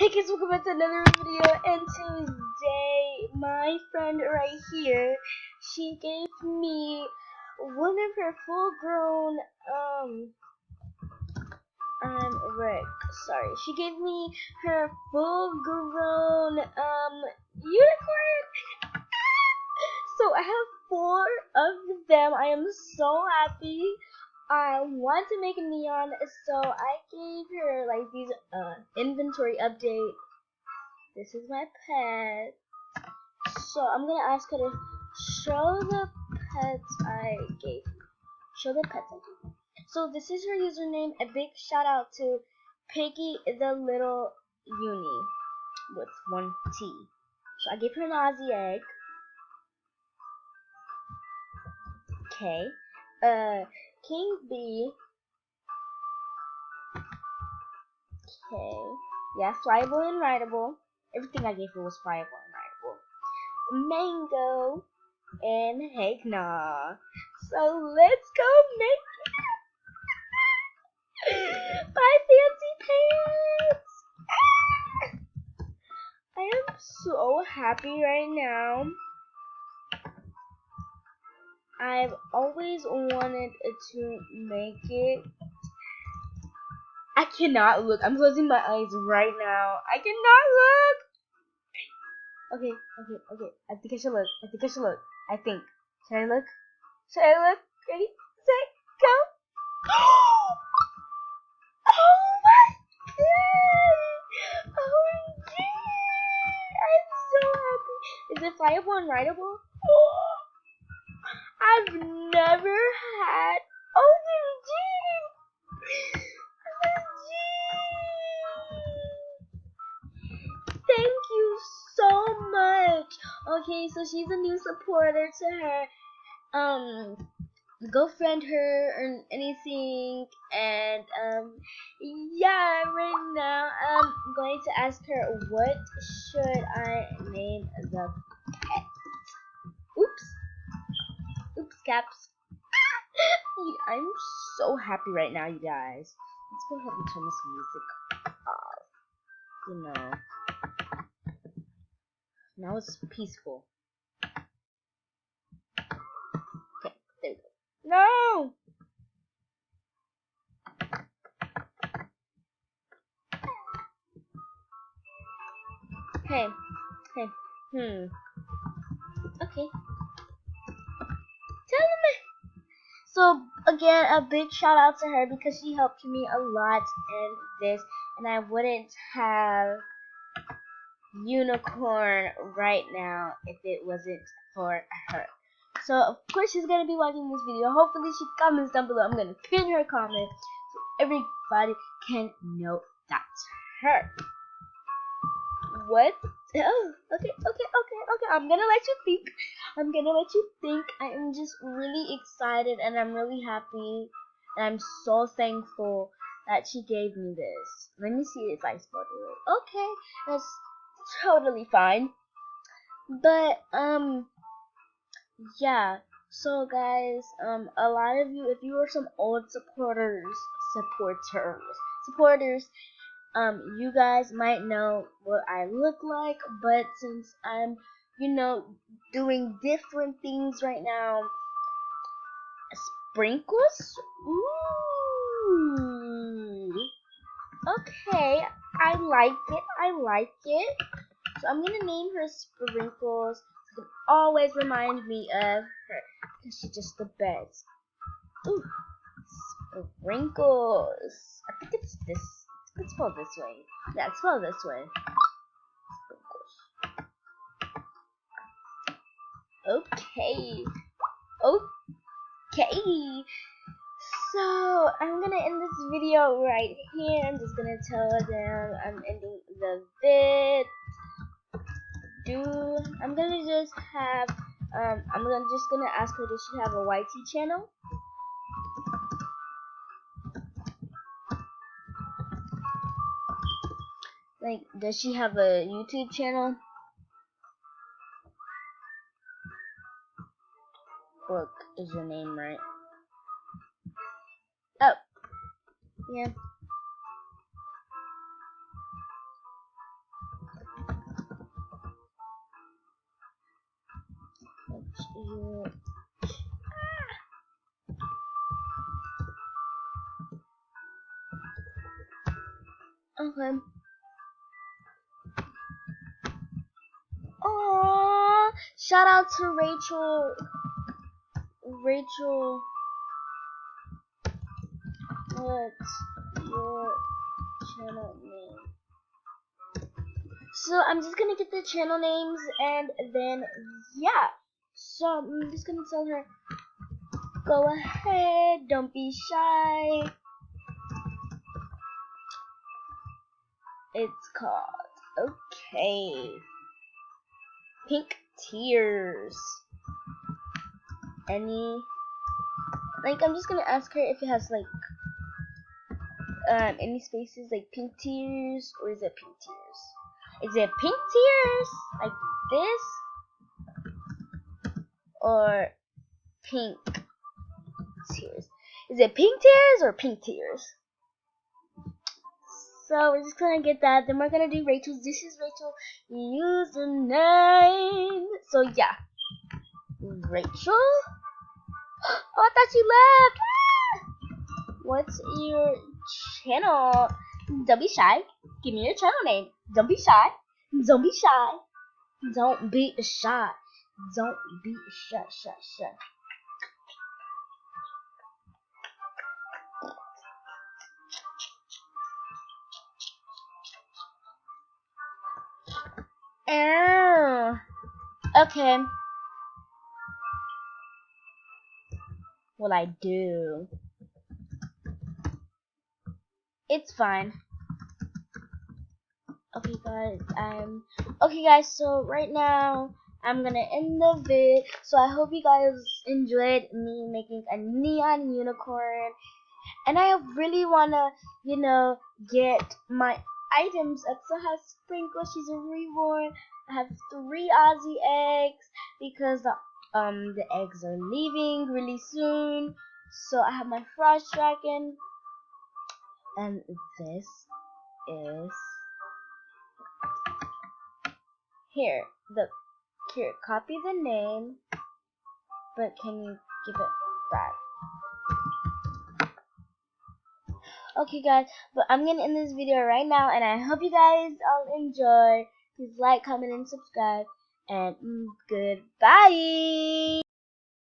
Hey guys, welcome back to another video, and today my friend right here, she gave me one of her full-grown, she gave me her full-grown, unicorn. So I have 4 of them. I am so happy. I want to make a neon, so I gave her like these inventory update. This is my pet. So I'm gonna ask her to show the pets I gave. Show the pets I gave. So this is her username. A big shout out to Piggy the Little Uni with 1 T. So I gave her an Aussie egg. Okay. King Bee. Okay. Yeah, flyable and rideable. Everything I gave her was flyable and rideable. Mango and Hagna. So let's go make my fancy pants. I am so happy right now. I've always wanted to make it. I cannot look. I'm closing my eyes right now. I cannot look. Okay. I think I should look. I think. Should I look? Ready, set, go. Oh my god! OMG! I'm so happy. Is it flyable and rideable? I've never had OMG! Thank you so much. Okay, so she's a new supporter to her. Go friend her or anything, and yeah, right now I'm going to ask her what should I name the pet. Oops, caps. I'm so happy right now, you guys. Let's go ahead and turn this music off. You know, now it's peaceful. Okay, there we go. No! Hey. Okay. Tell me. So again, a big shout out to her because she helped me a lot in this, and I wouldn't have unicorn right now if it wasn't for her. So of course she's gonna be watching this video. Hopefully she comments down below. I'm gonna pin her comment so everybody can know that's her. What? Oh, okay. I'm gonna let you think. I am just really excited and I'm really happy and I'm so thankful that she gave me this. Let me see if I spelled it right. Okay, that's totally fine. But yeah. So guys, a lot of you, if you are some old supporters, you guys might know what I look like, but since I'm, doing different things right now, sprinkles? Ooh. Okay, I like it. So I'm gonna name her Sprinkles. It's gonna always remind me of her, because she's just the best. Ooh, Sprinkles. I think it's this. It's spelled this way. Yeah, it's spelled this way. Okay. So I'm gonna end this video right here. I'm just gonna tell them I'm ending the vid. I'm gonna just have just gonna ask her, does she have a YT channel? Like, does she have a YouTube channel? Brooke is your name, right? Oh, yeah. your okay. Oh, shout out to Rachel. Rachel, what's your channel name? So I'm just gonna get the channel names and then yeah. So I'm just gonna tell her, go ahead, don't be shy. It's called okay. Pink Tears. I'm just gonna ask her if it has like any spaces like pink tears, or is it pink tears? Is it pink tears like this, or pink tears? Is it pink tears or pink tears? So we're just gonna get that. Then we're gonna do Rachel's. This is Rachel username. So yeah, Rachel. Oh, I thought you left. Ah! What's your channel? Don't be shy. Give me your channel name. Don't be shy. Don't be shy. Don't be shy. Don't be shy. Shy. Oh, okay. Well, I do. It's fine. Okay guys, so right now I'm gonna end the vid. So I hope you guys enjoyed me making a neon unicorn, and I really wanna, get my items up. So I have Sprinkle, she's a reborn. I have 3 Aussie eggs because the eggs are leaving really soon. So I have my Frost Dragon, and this is here. Copy the name, but can you give it back? Okay guys, but I'm gonna end this video right now, and I hope you guys all enjoy. Please like, comment, and subscribe, and goodbye.